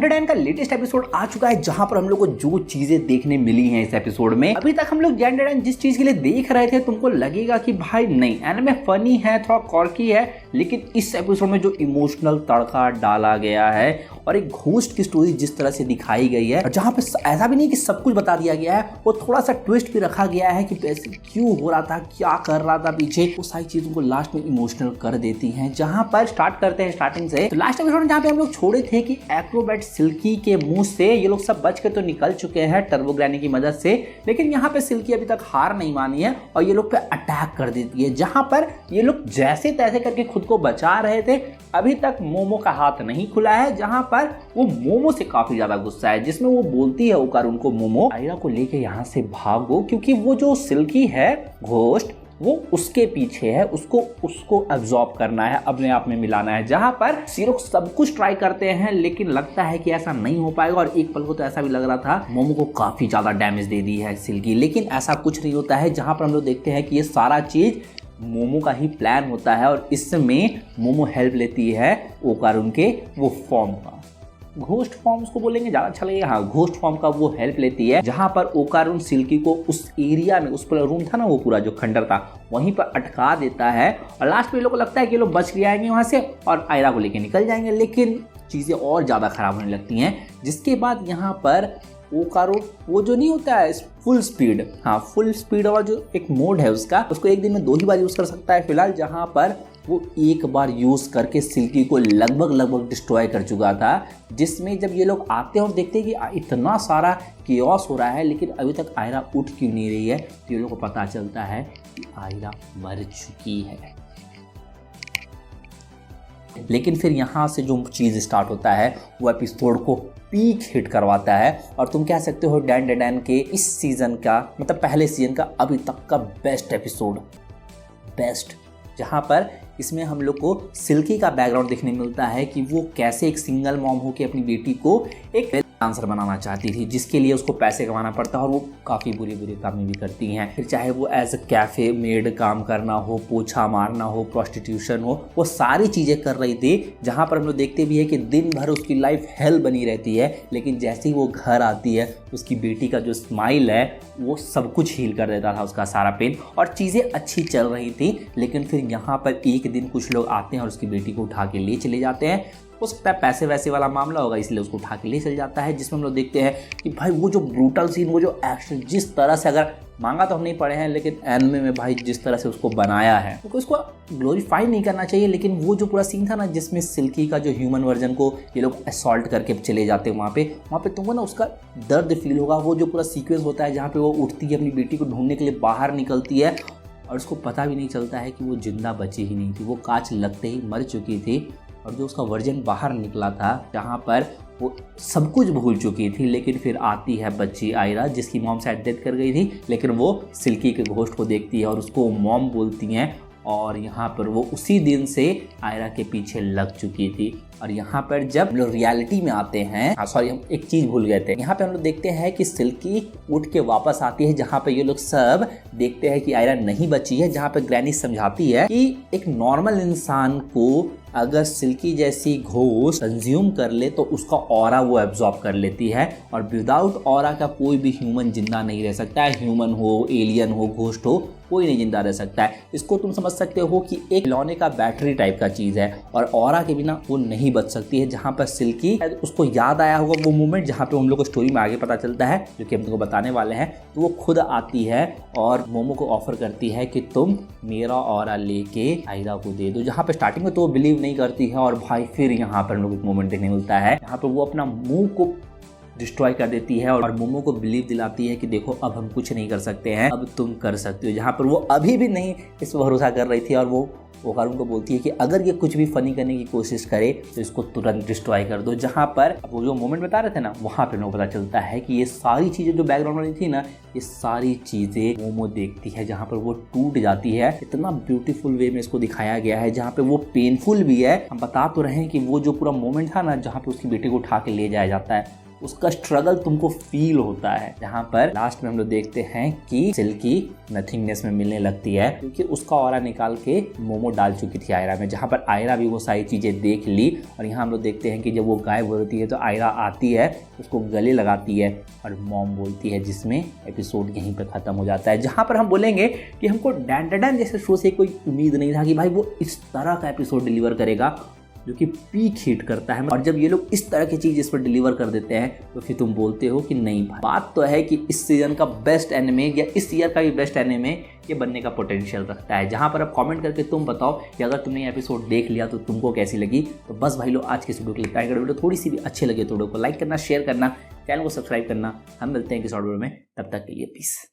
Dan का latest episode आ चुका है, जहां पर हम लोग को जो चीजें देखने मिली हैं इस एपिसोड में। अभी तक हम लोग डैन जिस चीज के लिए देख रहे थे, तुमको लगेगा कि भाई नहीं एनिमे फनी है, थोड़ा कॉर्की है, लेकिन इस एपिसोड में जो इमोशनल तड़का डाला गया है और एक घोस्ट की स्टोरी जिस तरह से दिखाई गई है, और जहां पे ऐसा भी नहीं कि सब कुछ बता दिया गया है, वो थोड़ा सा ट्विस्ट भी रखा गया है कि ऐसे क्यों हो रहा था, क्या कर रहा था पीछे, वो सारी चीजों को लास्ट में इमोशनल कर देती हैं। जहां पर स्टार्ट करते हैं स्टार्टिंग से, तो लास्ट एपिसोड में जहां पे हम लोग छोड़े थे कि एक्रोबैट सिल्की के मुंह से ये लोग सब बच के तो निकल चुके हैं टर्बो ग्रैनी की मदद से, लेकिन यहाँ पे सिल्की अभी तक हार नहीं मानी है और ये लोग पे अटैक कर देती है। जहां पर ये लोग जैसे तैसे करके खुद को बचा रहे थे, अभी तक मोमो का हाथ नहीं खुला है, जहां पर वो मोमो से काफी ज्यादा गुस्सा है, जिसमें वो बोलती है ओकार उनको, मोमो आयरा को लेके यहाँ से भागो, क्योंकि वो जो सिल्की है घोस्ट वो उसके पीछे है, उसको एब्जॉर्ब करना है, अपने आप में मिलाना है। जहां पर सिरों सब कुछ ट्राई करते हैं, लेकिन लगता है कि ऐसा नहीं हो पाएगा, और एक पल को तो ऐसा भी लग रहा था मोमो को काफी ज्यादा डैमेज दे दी है सिल्की, लेकिन ऐसा कुछ नहीं होता है। जहां पर हम लोग देखते हैं कि ये सारा चीज मोमो का ही प्लान होता है, और इसमें मोमो हेल्प लेती है ओकारुन के वो फॉर्म का, घोस्ट फॉर्म उसको बोलेंगे ज्यादा अच्छा लगेगा, हाँ घोस्ट फॉर्म का वो हेल्प लेती है। जहां पर ओकारुन सिल्की को उस एरिया में, उस पर रूम था ना, वो पूरा जो खंडर था वहीं पर अटका देता है, और लास्ट में लोगों को लगता है कि लोग बच के आएंगे वहां से और आयरा को लेके निकल जाएंगे, लेकिन चीजें और ज्यादा खराब होने लगती हैं। जिसके बाद यहाँ पर ओकारुन वो जो नहीं होता है फुल स्पीड, हाँ फुल स्पीड और जो एक मोड है उसका, उसको एक दिन में 2 ही बार यूज कर सकता है फिलहाल। जहां पर वो एक बार यूज करके सिल्की को लगभग डिस्ट्रॉय कर चुका था, जिसमें जब ये लोग आते हैं और देखते हैं कि इतना सारा कियोस हो रहा है, लेकिन अभी तक आयरा उठ क्यों नहीं रही है, तो ये लोगों को पता चलता है कि आयरा मर चुकी है। लेकिन फिर यहाँ से जो चीज़ स्टार्ट होता है वो एपिसोड को पीक हिट करवाता है, और तुम कह सकते हो डैन के इस सीजन का, मतलब पहले सीजन का अभी तक का बेस्ट एपिसोड, बेस्ट। जहाँ पर इसमें हम लोग को सिल्की का बैकग्राउंड देखने मिलता है कि वो कैसे एक सिंगल मॉम हो के अपनी बेटी को एक डांसर बनाना चाहती थी, जिसके लिए उसको पैसे कमाना पड़ता है, और वो काफ़ी बुरी काम भी करती हैं। फिर चाहे वो एज अ कैफ़े मेड काम करना हो, पोछा मारना हो, प्रोस्टिट्यूशन हो, वो सारी चीज़ें कर रही थी। जहाँ पर हम लोग देखते भी है कि दिन भर उसकी लाइफ हेल बनी रहती है, लेकिन जैसे ही वो घर आती है, उसकी बेटी का जो स्माइल है वो सब कुछ हील कर देता था, उसका सारा पेन, और चीज़ें अच्छी चल रही थी। लेकिन फिर यहाँ पर एक दिन कुछ लोग आते हैं और उसकी बेटी को उठा के ले चले जाते हैं। हो सकता है पैसे वैसे वाला मामला होगा, इसलिए उसको उठा के ले चल जाता है, जिसमें हम लोग देखते हैं कि भाई वो जो ब्रूटल सीन, वो जो एक्शन, जिस तरह से, अगर मांगा तो हम नहीं पढ़े हैं, लेकिन एनिमे में भाई जिस तरह से उसको बनाया है, तो उसको ग्लोरीफाई नहीं करना चाहिए, लेकिन वो जो पूरा सीन था ना, जिसमें सिल्की का जो ह्यूमन वर्जन को ये लोग असॉल्ट करके चले जाते हैं वहाँ पे तुमको ना उसका दर्द फील होगा। वो जो पूरा सीक्वेंस होता है जहाँ पे वो उठती है, अपनी बेटी को ढूंढने के लिए बाहर निकलती है, और उसको पता भी नहीं चलता है कि वो जिंदा बची ही नहीं थी, वो कांच लगते ही मर चुकी थी, और जो उसका वर्जन बाहर निकला था, जहाँ पर वो सब कुछ भूल चुकी थी। लेकिन फिर आती है बच्ची आयरा, जिसकी मॉम शायद डेथ कर गई थी, लेकिन वो सिल्की के घोस्ट को देखती है और उसको मॉम बोलती हैं, और यहाँ पर वो उसी दिन से आयरा के पीछे लग चुकी थी। और यहाँ पर जब हम लोग रियलिटी में आते हैं, सॉरी हम एक चीज़ भूल गए थे, यहाँ पे हम लोग देखते हैं कि सिल्की उठ के वापस आती है, जहाँ पे ये लोग सब देखते हैं कि आयरा नहीं बची है। जहाँ पे ग्रैनी समझाती है कि एक नॉर्मल इंसान को अगर सिल्की जैसी घोस्ट कंज्यूम कर ले तो उसका ऑरा वो एब्जॉर्ब कर लेती है, और विदाउट ऑरा का कोई भी ह्यूमन जिंदा नहीं रह सकता है। ह्यूमन हो, एलियन हो, घोस्ट हो, कोई नहीं जिंदा रह सकता है। इसको तुम समझ सकते हो कि एक खिलौने का बैटरी टाइप का चीज़ है, और ऑरा के बिना वो नहीं बच सकती है। जहाँ पर सिल्की, उसको याद आया होगा वो मोमेंट जहाँ पे हम लोग को स्टोरी में आगे पता चलता है, जो कि हम तुमको बताने वाले हैं, तो वो खुद आती है और मोमो को ऑफर करती है कि तुम मेरा ऑरा लेके आयरा को दे दो। जहाँ पे स्टार्टिंग में तो वो बिलीव नहीं करती है, और भाई फिर यहाँ पर हम लोग एक मोमेंट देखने मिलता है यहाँ पर वो अपना मुंह को डिस्ट्रॉय कर देती है, और मोमो को बिलीव दिलाती है कि देखो अब हम कुछ नहीं कर सकते हैं, अब तुम कर सकते हो। जहाँ पर वो अभी भी नहीं इस भरोसा कर रही थी, और वो ओकारुन को बोलती है कि अगर ये कुछ भी फनी करने की कोशिश करे तो इसको तुरंत डिस्ट्रॉय कर दो। जहाँ पर वो जो मोमेंट बता रहे थे ना, वहाँ पे लोगों को पता चलता है कि ये सारी चीज़ें जो बैकग्राउंड वाली थी ना, ये सारी चीज़ें मोमो देखती है, जहाँ पर वो टूट जाती है। इतना ब्यूटीफुल वे में इसको दिखाया गया है, जहाँ पे वो पेनफुल भी है। हम बता तो रहे हैं कि वो जो पूरा मोमेंट था ना, जहाँ पे उसकी बेटी को उठा के ले जाया जाता है, उसका स्ट्रगल तुमको फील होता है। जहाँ पर लास्ट में हम लोग देखते हैं कि सिल्की नथिंगनेस में मिलने लगती है क्योंकि उसका ऑरा निकाल के मोमो डाल चुकी थी आयरा में, जहाँ पर आयरा भी वो सारी चीज़ें देख ली। और यहाँ हम लोग देखते हैं कि जब वो गायब होती है तो आयरा आती है, उसको गले लगाती है और मॉम बोलती है, जिसमें एपिसोड यहीं पर ख़त्म हो जाता है। जहाँ पर हम बोलेंगे कि हमको डैन डैन डैन जैसे शो से कोई उम्मीद नहीं था कि भाई वो इस तरह का एपिसोड डिलीवर करेगा जो कि पीक हिट करता है। और जब ये लोग इस तरह की चीज़ इस पर डिलीवर कर देते हैं तो फिर तुम बोलते हो कि नहीं भाई, बात तो है कि इस सीजन का बेस्ट एनिमे या इस ईयर का भी बेस्ट एनिमे ये बनने का पोटेंशियल रखता है। जहाँ पर अब कमेंट करके तुम बताओ कि अगर तुमने ये एपिसोड देख लिया तो तुमको कैसी लगी। तो बस भाई लोग आज के वीडियो के लिए टाइम, वीडियो थोड़ी सी भी अच्छी लगे तो वीडियो को लाइक करना, शेयर करना, चैनल को सब्सक्राइब करना। हम मिलते हैं किसी और वीडियो में, तब तक के लिए पीस।